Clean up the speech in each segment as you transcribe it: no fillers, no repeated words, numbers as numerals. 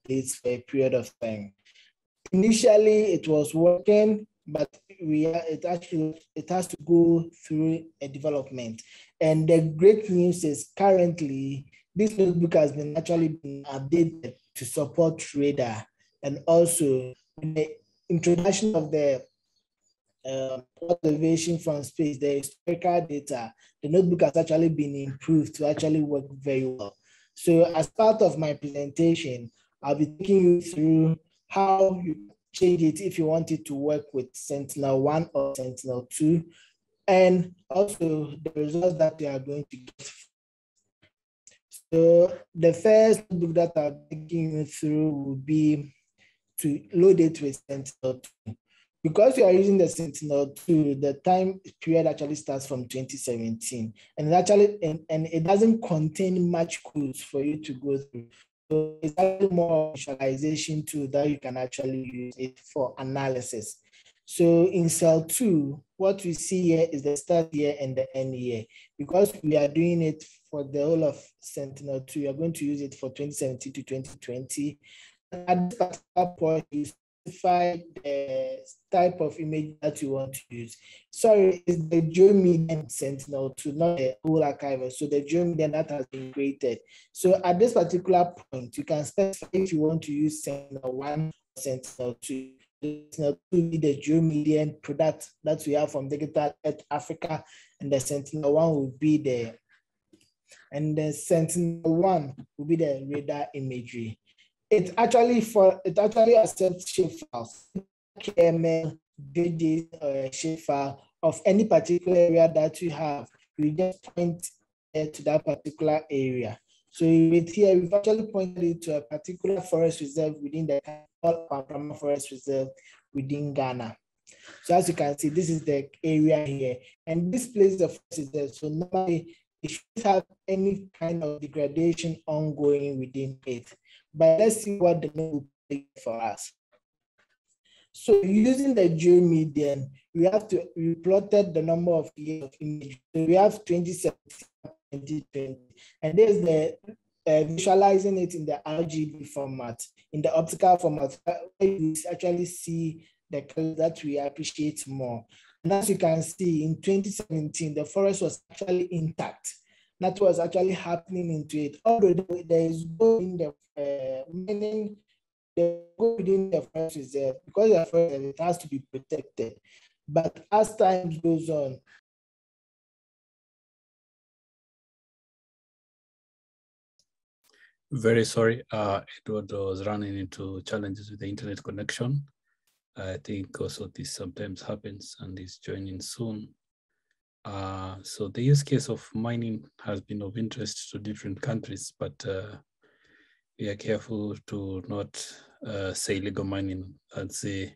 place for a period of time. Initially, it was working, but it has to go through a development. And the great news is currently this notebook has been actually been updated to support radar, and also the introduction of the observation from space, the historical data, the notebook has actually been improved to actually work very well. So as part of my presentation, I'll be taking you through how you change it if you want it to work with Sentinel-1 or Sentinel-2, and also the results that you are going to get. So the first book that I'm taking you through will be to load it with Sentinel-2. Because you are using the Sentinel-2, the time period actually starts from 2017, and it doesn't contain much codes for you to go through. So it's actually more visualization tool that you can actually use it for analysis. So in cell 2, what we see here is the start year and the end year. Because we are doing it for the whole of Sentinel-2, you are going to use it for 2017 to 2020. At this particular point, you specify the type of image that you want to use. Sorry, it's the GeoMedian Sentinel-2, not the whole archiver. So the GeoMedian that has been created. So at this particular point, you can specify if you want to use Sentinel-1 or Sentinel-2. Sentinel-2 will be the GeoMedian product that we have from Digital Earth Africa, and the Sentinel-1 will be the Sentinel-1 will be the radar imagery. It actually accepts shapefiles, KML, JJ, shapefile of any particular area that you have. We just point to that particular area. So with here, we've actually pointed it to a particular forest reserve within the Pampama Forest Reserve within Ghana. So as you can see, this is the area here, and this place is the forest reserve. So normally, it should have any kind of degradation ongoing within it. But let's see what the node will do for us. So using the GeoMedian, we plotted the number of years of image. So we have 2017, 2020, and there's the visualizing it in the RGB format, in the optical format, where you actually see the color that we appreciate more. And as you can see, in 2017, the forest was actually intact. That was actually happening into it. Although there is gold in the meaning the gold within the forest reserve, because the forest it has to be protected. But as time goes on, very sorry, Edward was running into challenges with the internet connection. I think also this sometimes happens, and is joining soon. So the use case of mining has been of interest to different countries, but we are careful to not say illegal mining and say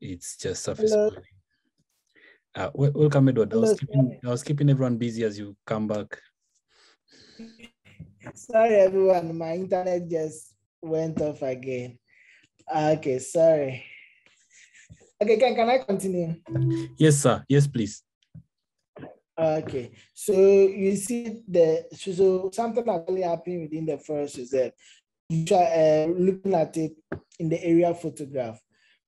it's just surface mining. Welcome, Edward. I was keeping everyone busy as you come back. Sorry, everyone. My internet just went off again. Okay, sorry. Okay, can I continue? Yes, sir. Yes, please. Okay, so you see so something actually happening within the forest reserve. Looking at it in the aerial photograph.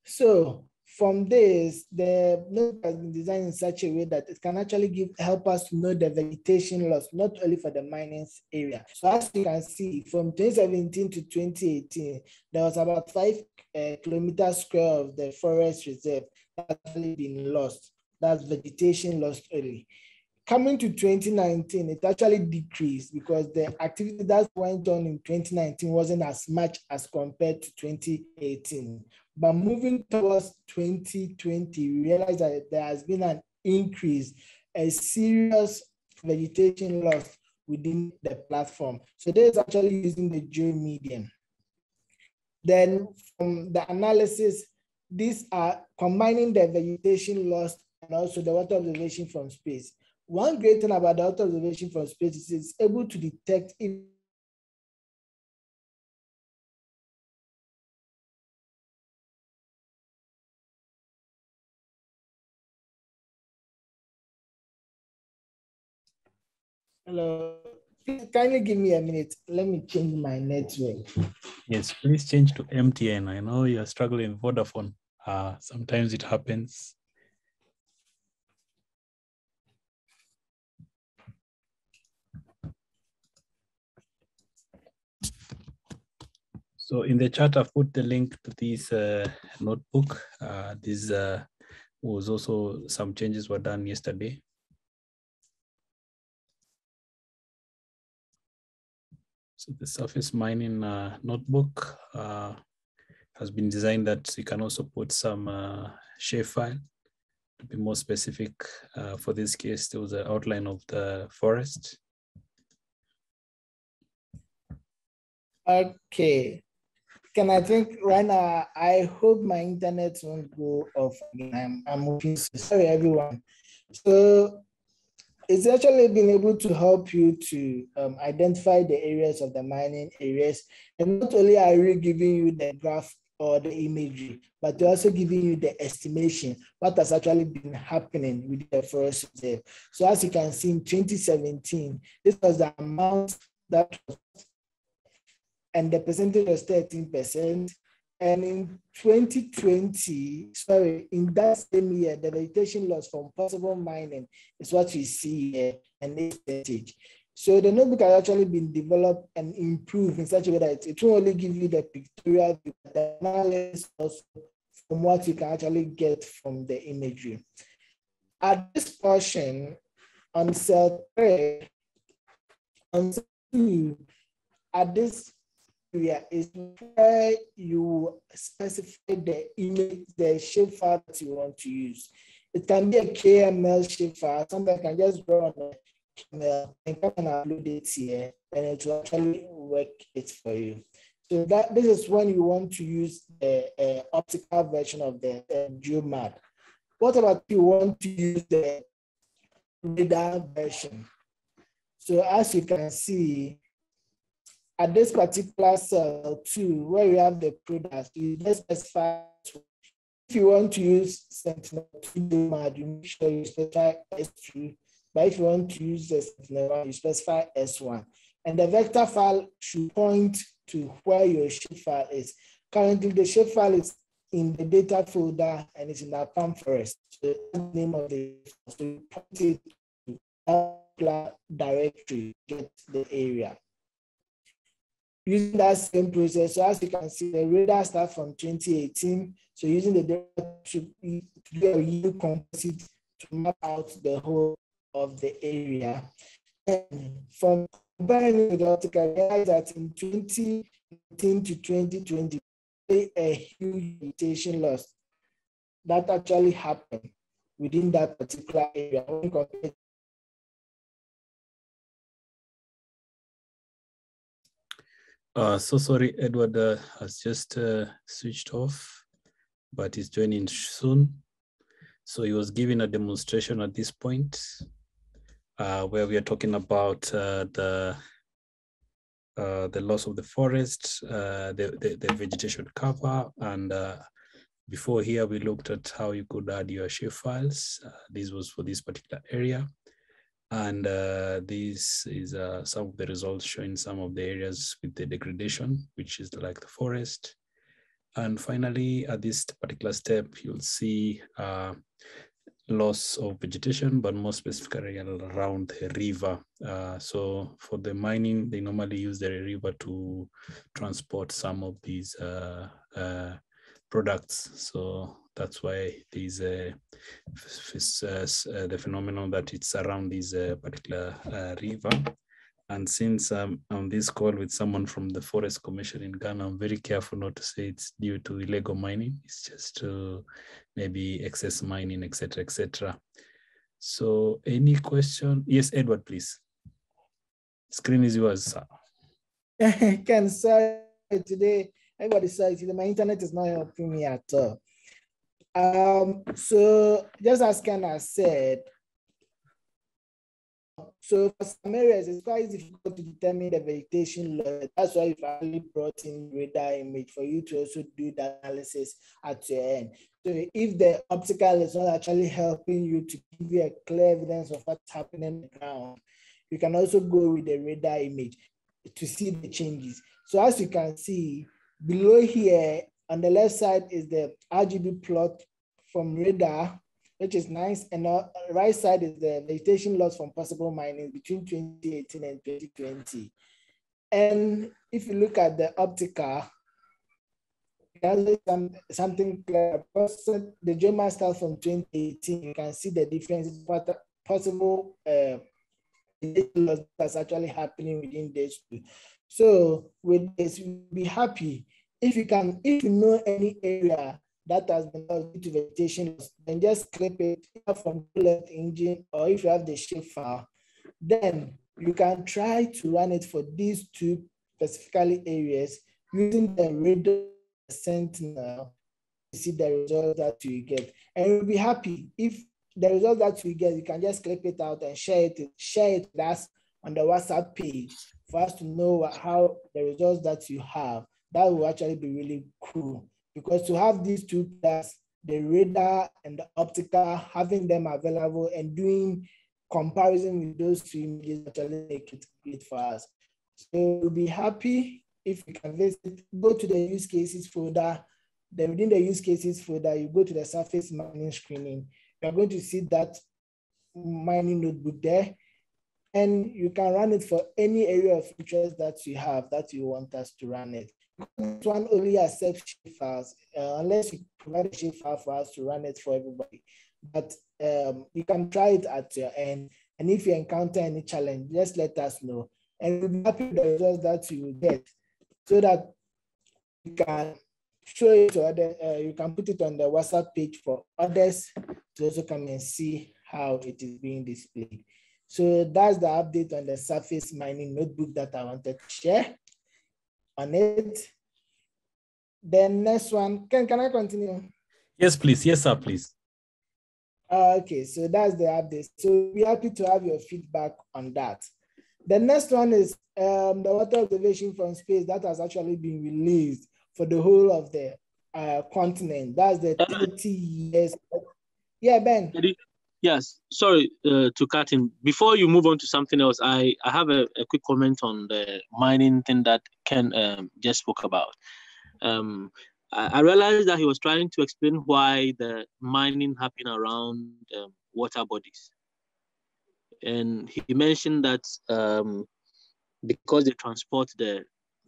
So from this, the node has been designed in such a way that it can actually help us to know the vegetation loss, not only for the mining area. So as you can see, from 2017 to 2018, there was about 5 kilometers square of the forest reserve that has actually been lost. That's vegetation lost early. Coming to 2019, it actually decreased because the activity that went on in 2019 wasn't as much as compared to 2018. But moving towards 2020, we realized that there has been an increase, a serious vegetation loss within the platform. So this is actually using the GeoMedian. Then from the analysis, these are combining the vegetation loss and also the water observation from space. One great thing about the water observation from space is it's able to detect if hello, Please kindly give me a minute. Let me change my network. Yes, please change to MTN. I know you're struggling with Vodafone. Sometimes it happens. So in the chat, I've put the link to this notebook. This was also some changes were done yesterday. So the surface mining notebook has been designed that you can also put some shapefile. To be more specific, for this case, there was an outline of the forest. Okay. Can I think right now? I hope my internet won't go off again. I'm hoping so. Sorry, everyone. So it's actually been able to help you to identify the areas of the mining areas. And not only are we giving you the graph or the imagery, but they're also giving you the estimation, what has actually been happening with the forest reserve. So as you can see in 2017, this was the amount that was, and the percentage was 13%. And in 2020, in that same year, the vegetation loss from possible mining is what you see here, and this percentage. So the notebook has actually been developed and improved in such a way that it will only give you the pictorial view, the analysis also from what you can actually get from the imagery. At this portion, on cell 3, on cell 2, at this area is where you specify the image, the shapefile that you want to use. It can be a KML shapefile. Somebody can just draw on the KML and come and upload it here, and it will actually work it for you. So that this is when you want to use the optical version of the GeoMap. What about if you want to use the radar version? So as you can see, at this particular cell 2, where you have the product, you just specify. If you want to use Sentinel-2 GeoMap, you make sure you specify S2. But if you want to use the Sentinel-1, you specify S1. And the vector file should point to where your shapefile is. Currently, the shapefile is in the data folder and it's in the Palm Forest. So that's the name of the, so you point it to that directory, get the area. Using that same process, so as you can see, the radar starts from 2018. So using the data to do a yield composite to map out the whole of the area. And from comparing with the optical, realize that in 2018 to 2020, a huge vegetation loss that actually happened within that particular area. So sorry, Edward has just switched off, but he's joining soon. So he was giving a demonstration at this point where we are talking about the loss of the forest, the vegetation cover, and before here we looked at how you could add your shapefiles. This was for this particular area. And this is some of the results showing some of the areas with the degradation, which is like the forest. And finally, at this particular step, you'll see loss of vegetation, but more specifically around the river. So for the mining, they normally use the river to transport some of these products. So that's why there's the phenomenon that it's around this particular river. And since I'm on this call with someone from the Forest Commission in Ghana, I'm very careful not to say it's due to illegal mining. It's just to maybe excess mining, etc., etc. So any question? Yes, Edward, please. Screen is yours, sir. Ken, sorry, today, everybody sorry, today my internet is not helping me at all. So just as Ken has said, so for some areas, it's quite difficult to determine the vegetation load. That's why we've actually brought in radar image for you to also do the analysis at your end. So if the optical is not actually helping you to give you a clear evidence of what's happening on the ground, you can also go with the radar image to see the changes. So as you can see, below here on the left side is the RGB plot from radar, which is nice. And the right side is the vegetation loss from possible mining between 2018 and 2020. And if you look at the optical, something clear. The GeoMaster from 2018, you can see the difference, what possible loss that's actually happening within these two. So with this, we'll be happy if you know any area that has been lost due to vegetation, then just clip it from the engine, or if you have the shapefile, then you can try to run it for these two specifically areas using the radar Sentinel to see the results that you get. And you'll be happy if the results that you get, you can just clip it out and share it with us on the WhatsApp page for us to know how the results that you have. That will actually be really cool, because to have these two players, the radar and the optical, having them available and doing comparison with those two images actually make it great for us. So we'll be happy if you can visit, go to the use cases folder. Then within the use cases folder, you go to the surface mining screening. You're going to see that mining notebook there, and you can run it for any area of interest that you have that you want us to run it. This one only accepts shapefiles, unless you provide a shapefile for us to run it for everybody. But you can try it at your end. And if you encounter any challenge, just let us know. And we'll be happy with the results that you will get, so that you can show it to others. You can put it on the WhatsApp page for others to also come and see how it is being displayed. So that's the update on the surface mining notebook that I wanted to share on it. The next one, can I continue? Yes, please. Yes, sir, please. Okay, so that's the update. So we're happy to have your feedback on that. The next one is the water observation from space that has actually been released for the whole of the continent. That's the 30 years. Yeah, Ben. Yes, sorry to cut in. Before you move on to something else, I have a quick comment on the mining thing that Ken just spoke about. I realized that he was trying to explain why the mining happened around water bodies. And he mentioned that because they transport the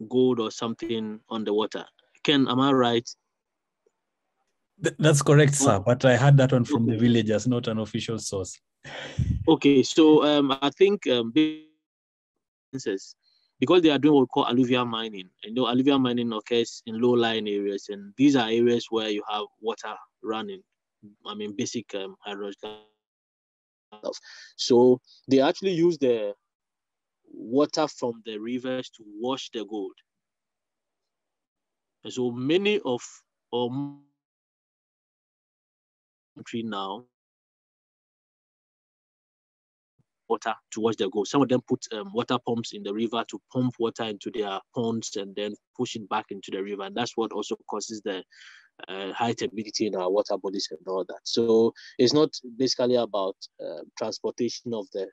gold or something on the water. Ken, am I right? That's correct, sir. But I had that one from the villagers, not an official source. Okay, so I think because they are doing what we call alluvial mining. And alluvial mining occurs in low-lying areas, and these are areas where you have water running. I mean, basic hydrological. So they actually use the water from the rivers to wash the gold. And so many of our country now water to wash the gold. Some of them put water pumps in the river to pump water into their ponds and then push it back into the river. And that's what also causes the high turbidity in our water bodies and all that. So it's not basically about transportation of the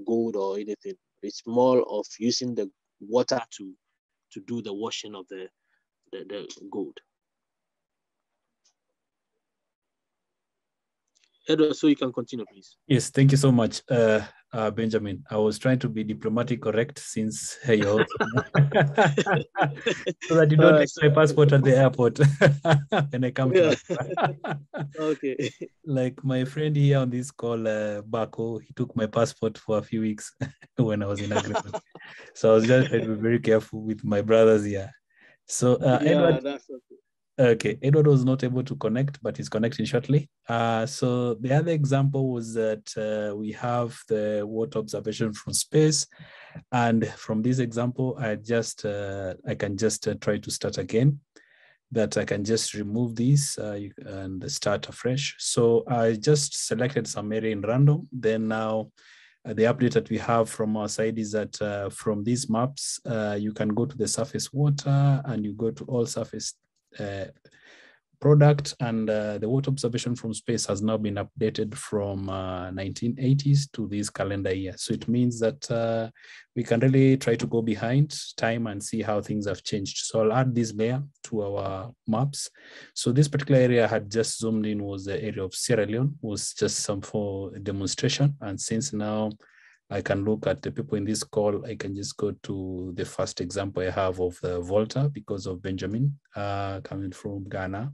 gold or anything. It's more of using the water to do the washing of the gold. Edward, so you can continue, please. Yes, thank you so much, Benjamin. I was trying to be diplomatic correct since you're so that you don't take my passport at the airport when I come to Okay. Like my friend here on this call, Bako, he took my passport for a few weeks when I was in agreement. So I was just trying to be very careful with my brothers here. So Edward, that's okay. Okay, Edward was not able to connect, but he's connecting shortly. So the other example was that we have the water observation from space. And from this example, I can just try to start again, that I can just remove this and start afresh. So I just selected some area in random. Then now the update that we have from our side is that from these maps, you can go to the surface water and you go to all surface product, and the water observation from space has now been updated from 1980s to this calendar year. So it means that we can really try to go behind time and see how things have changed. So I'll add this layer to our maps. So this particular area I had just zoomed in was the area of Sierra Leone, was just some for demonstration. And since now I can look at the people in this call, I can just go to the first example I have of the Volta because of Benjamin coming from Ghana.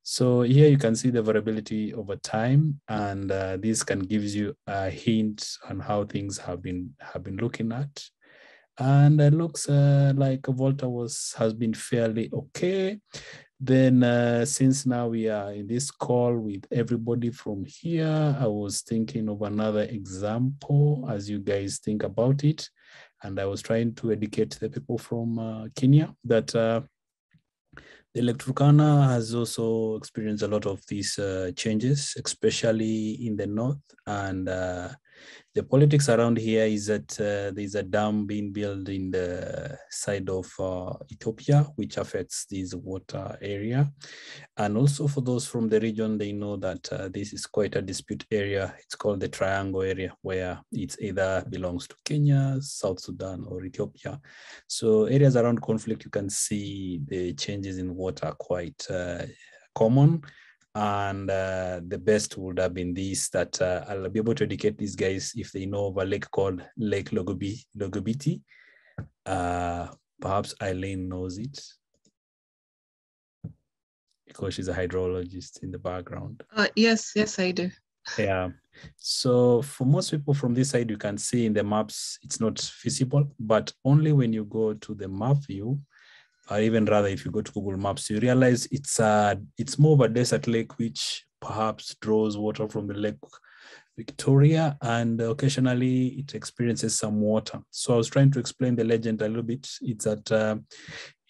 So here you can see the variability over time, and this can give you a hint on how things have been looking at. And it looks like Volta has been fairly okay. Then since now we are in this call with everybody from here, I was thinking of another example as you guys think about it. And I was trying to educate the people from Kenya that the Lake Turkana has also experienced a lot of these changes, especially in the north. And the politics around here is that there's a dam being built in the side of Ethiopia, which affects this water area. And also for those from the region, they know that this is quite a dispute area. It's called the Triangle area, where it either belongs to Kenya, South Sudan, or Ethiopia. So areas around conflict, you can see the changes in water quite common. And the best would have been this, that I'll be able to educate these guys if they know of a lake called Lake Logobiti. Perhaps Eileen knows it because she's a hydrologist in the background. Yes, I do. Yeah. So for most people from this side, you can see in the maps, it's not visible, but only when you go to the map view, or even rather, if you go to Google Maps, you realize it's more of a desert lake, which perhaps draws water from the Lake Victoria, and occasionally it experiences some water. So I was trying to explain the legend a little bit. It's that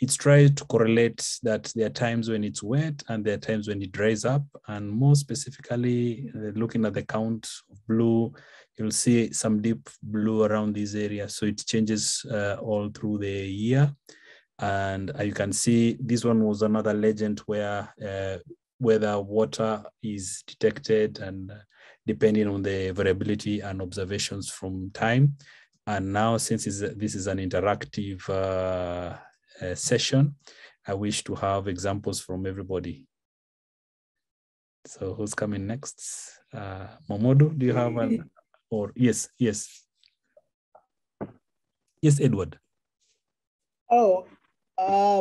it's trying to correlate that there are times when it's wet and there are times when it dries up. And more specifically, looking at the count of blue, you'll see some deep blue around this area. So it changes all through the year. And you can see this one was another legend where whether water is detected and depending on the variability and observations from time. And now, since this is an interactive session, I wish to have examples from everybody. So who's coming next? Momodu, do you have an, or yes, Edward. Oh,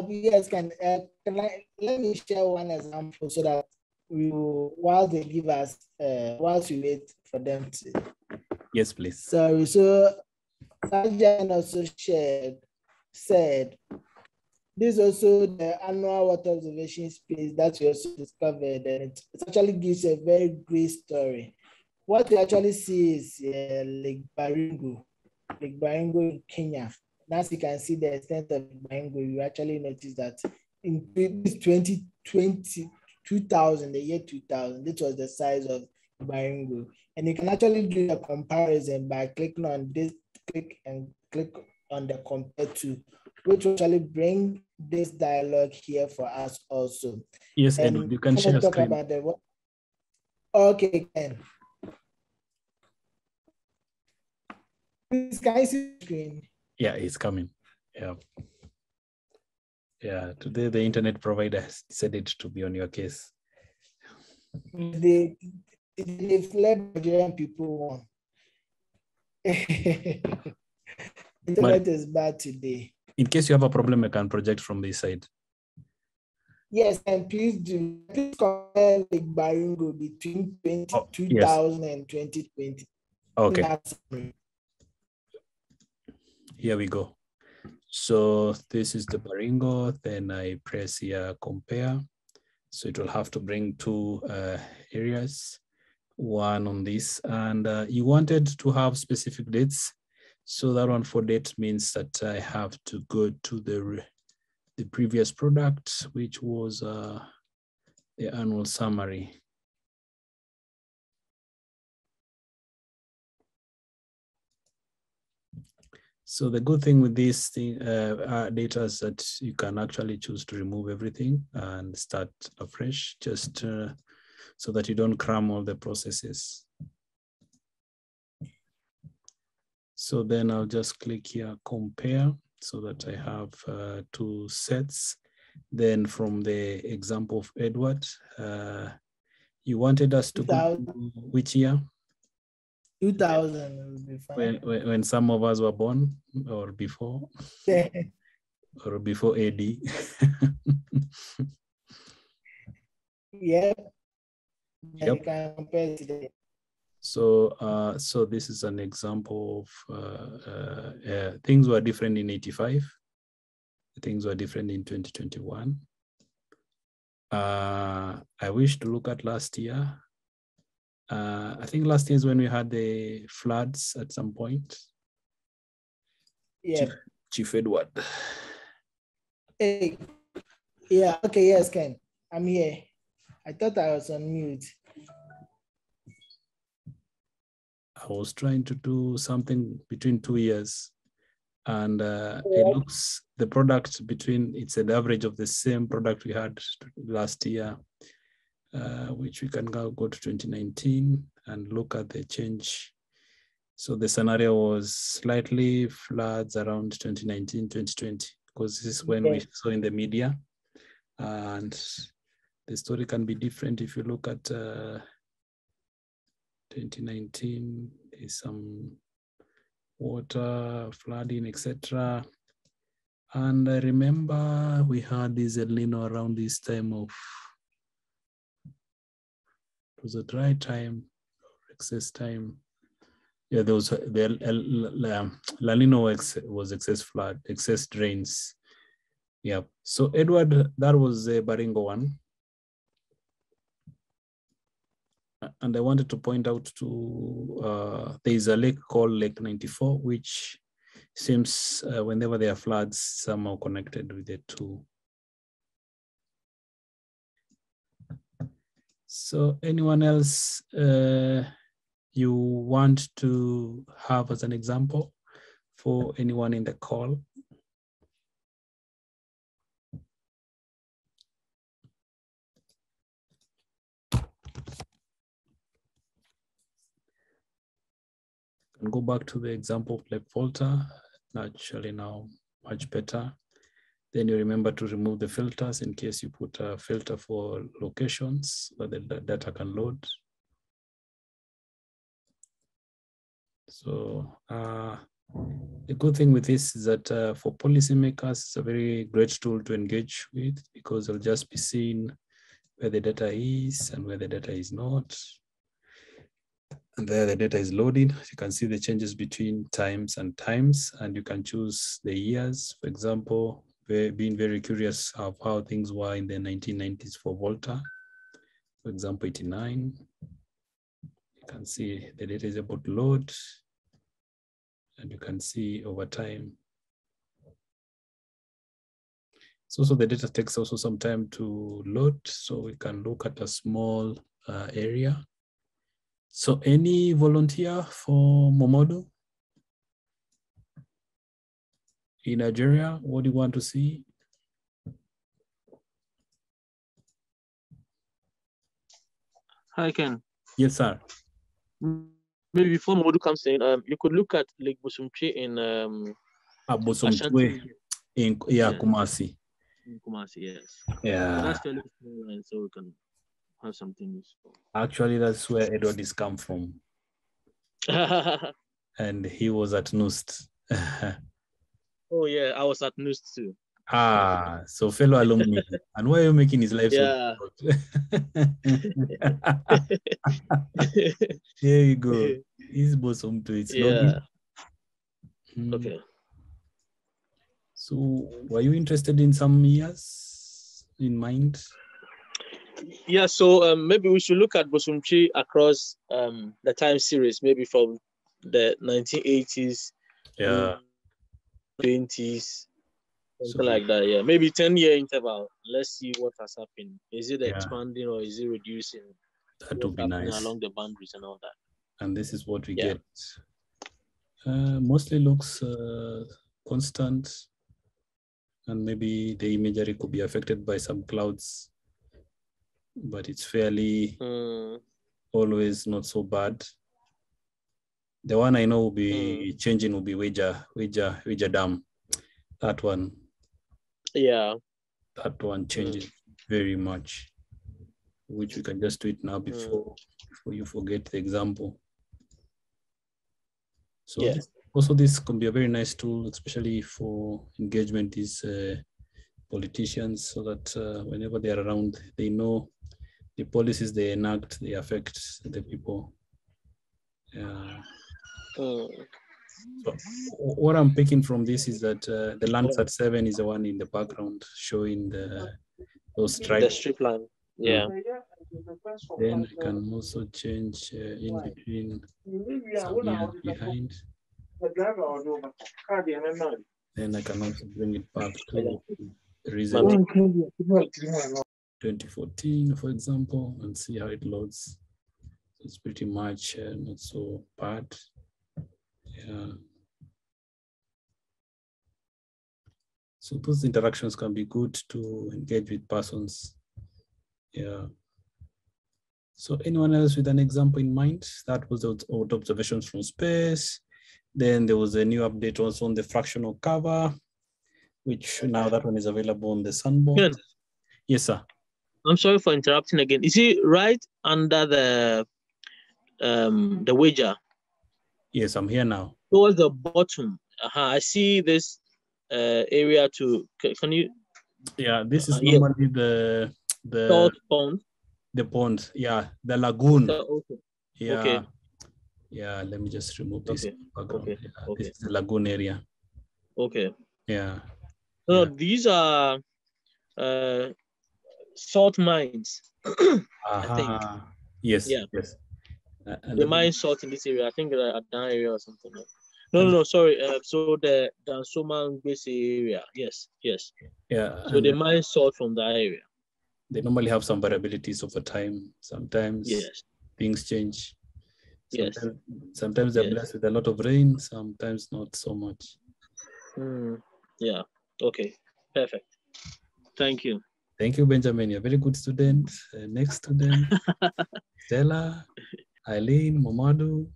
yes, let me share one example so that whilst they give us, whilst we wait for them to. Yes, please. Sorry, so Sajan also said, this is also the annual water observation space that we also discovered, and it actually gives a very great story. What we actually see is Lake Baringo in Kenya. As you can see the extent of Baringo, you actually notice that in 2000, the year 2000, this was the size of Baringo. And you can actually do a comparison by clicking on this, click on the compare to, which will actually bring this dialogue here for us also. Yes, and Edward, you can share a screen. About the, okay, Ken. Please, can I see the screen? Yeah, it's coming. Yeah, today the internet provider has decided to be on your case. They've let Nigerian people on. Internet is bad today. In case you have a problem, I can project from this side. Yes, and please do. Please compare Lake Baringo between 2000 and 2020. Okay. Here we go. So this is the Baringo. Then I press here compare. So it will have to bring two areas, one on this. And you wanted to have specific dates. So that one for date means that I have to go to the previous product, which was the annual summary. So the good thing with this thing, data is that you can actually choose to remove everything and start afresh, just so that you don't cram all the processes. So then I'll just click here, compare, so that I have 2 sets. Then from the example of Edward, you wanted us to go to which year? 2000 would be fine. When some of us were born, or before? Or before AD? Yeah. Yep. You can compare today. So, so this is an example of things were different in 85. Things were different in 2021. I wish to look at last year. I think last year is when we had the floods at some point. Yeah. Chief Edward. Hey. Yeah. Okay. Yes, Ken. I'm here. I thought I was on mute. I was trying to do something between 2 years, and it looks the product between, it's an average of the same product we had last year, which we can go to 2019 and look at the change. So the scenario was slightly floods around 2019, 2020, because this is when we saw in the media, and the story can be different if you look at 2019, there's some water, flooding, etc. And I remember we had this El Nino around this time of, it was a dry time, excess time. Yeah, there was the La Nino was excess flood, excess drains. Yeah, so Edward, that was the Baringo one. And I wanted to point out to, there is a lake called Lake 94, which seems whenever there are floods, somehow connected with the two. So anyone else you want to have as an example for anyone in the call? And go back to the example of Lake Volta, naturally now much better. Then you remember to remove the filters in case you put a filter for locations where the data can load. So the good thing with this is that for policymakers, it's a very great tool to engage with, because they'll just be seeing where the data is and where the data is not. And there the data is loading. You can see the changes between times and times, and you can choose the years. For example, being very curious of how things were in the 1990s for Volta. For example, 89. You can see the data is able to load, and you can see over time. So the data takes also some time to load, so we can look at a small area. So any volunteer for Momodu in Nigeria? What do you want to see? Hi, Ken. Yes, sir. Maybe before Momodu comes in, you could look at Lake Bosumtwi in Bosumtwi in Kumasi. In Kumasi, yes. Yeah. But that's fairly small line, so we can have something useful. Actually, that's where Edward is come from. And he was at NUST. Oh yeah, I was at NUST too. Ah, so fellow alumni. And why are you making his life so There you go. He's bosom to its lobby. Okay. So were you interested in some years in mind? Yeah, so maybe we should look at Bosumtwi across the time series, maybe from the 1980s, 20s, something like that. Yeah, maybe 10-year interval. Let's see what has happened. Is it expanding or is it reducing? That would be nice. Along the boundaries and all that. And this is what we get. Mostly looks constant, and maybe the imagery could be affected by some clouds, but it's fairly always not so bad. The one I know will be changing will be Weja Dam. That one. Yeah. That one changes very much, which we can just do it now before you forget the example. So this can be a very nice tool, especially for engagement these politicians, so that whenever they are around, they know the policies they enact, they affect the people. So what I'm picking from this is that the Landsat 7 is the one in the background showing those stripes. The strip line. Yeah. Then I can also change in between some years behind. Then I can also bring it back to recent 2014, for example, and see how it loads. It's pretty much not so bad. Yeah. So those interactions can be good to engage with persons. Yeah. So anyone else with an example in mind? That was the observations from space. Then there was a new update also on the fractional cover, which now that one is available on the Sandbox. Ken, yes, sir. I'm sorry for interrupting again. Is it right under the wager? Yes, I'm here now. Towards the bottom, I see this area too. Can you? Yeah, this is normally the salt pond. The pond, yeah, the lagoon. Okay. Yeah. Okay. Yeah, let me just remove this background. Okay. Yeah, okay. This is the lagoon area. Okay. Yeah. No, these are salt mines. I think. Yes. Yeah. Yes. They mine salt in this area. I think at that area or something. No, sorry. So the Dansoma Ngbese area. Yes. Yeah. So they mine salt from that area. They normally have some variabilities over time. Sometimes things change. Sometimes they're blessed with a lot of rain, sometimes not so much. Yeah. Okay. Perfect. Thank you. Thank you, Benjamin. You're a very good student. Next student, Stella, Eileen, Momadu.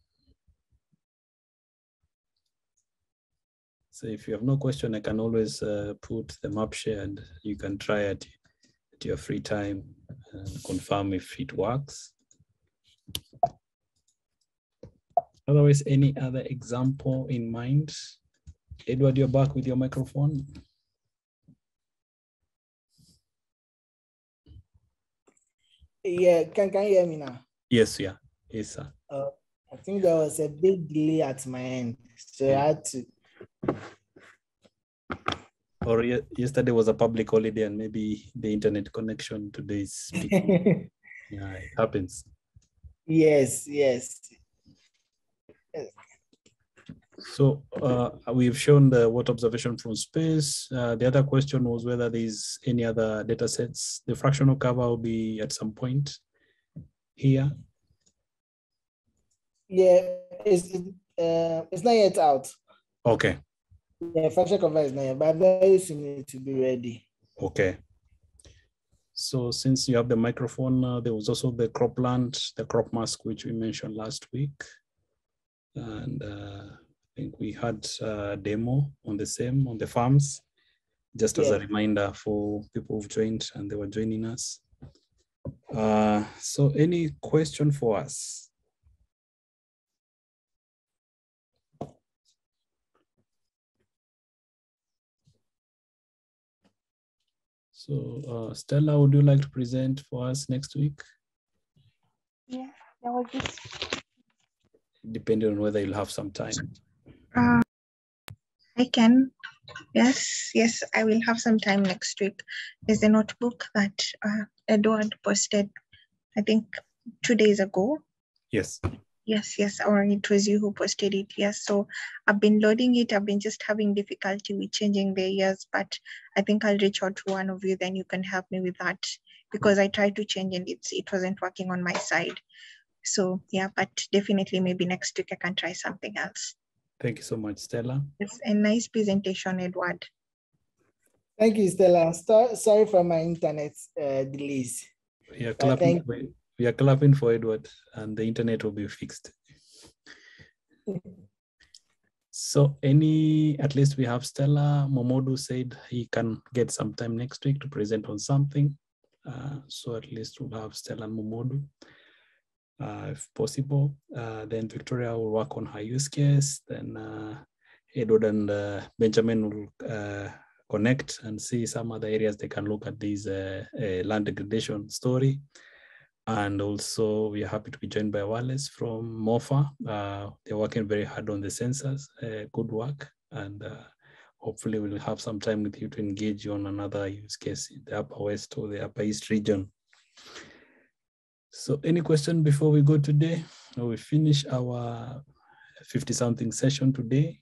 So if you have no question, I can always put the map share and you can try it at your free time and confirm if it works. Otherwise, any other example in mind? Edward, you're back with your microphone. Yeah, can you hear me now? Yes, yeah. Yes, sir. I think there was a big delay at my end, so I had to. Or yesterday was a public holiday and maybe the internet connection today is speaking. Yeah, it happens. Yes. So we've shown the water observation from space. The other question was whether there's any other data sets. The fractional cover will be at some point here. Yeah, it's not yet out. Okay. Yeah, fractional cover is not yet, but very soon to be ready. Okay. So since you have the microphone, there was also the cropland, the crop mask, which we mentioned last week. And I think we had a demo on the farms, just as a reminder for people who've joined and they were joining us. So any question for us? So Stella, would you like to present for us next week? Yeah, that was just. Depending on whether you'll have some time. I can. Yes, I will have some time next week. There's a notebook that Edward posted, I think 2 days ago. Yes. Yes, or it was you who posted it. Yes, so I've been loading it. I've been just having difficulty with changing the years, but I think I'll reach out to one of you, then you can help me with that, because I tried to change and it wasn't working on my side. So yeah, but definitely maybe next week I can try something else. Thank you so much, Stella. It's a nice presentation, Edward. Thank you, Stella. Sorry for my internet delays. We are clapping for Edward, and the internet will be fixed. So at least we have Stella. Momodu said he can get some time next week to present on something. So at least we'll have Stella and Momodu, if possible. Then Victoria will work on her use case. Then Edward and Benjamin will connect and see some other areas they can look at this land degradation story. And also we are happy to be joined by Wallace from MOFA. They're working very hard on the sensors, good work. And hopefully we'll have some time with you to engage you on another use case in the Upper West or the Upper East region. So any question before we go today? We finish our 50-something session today.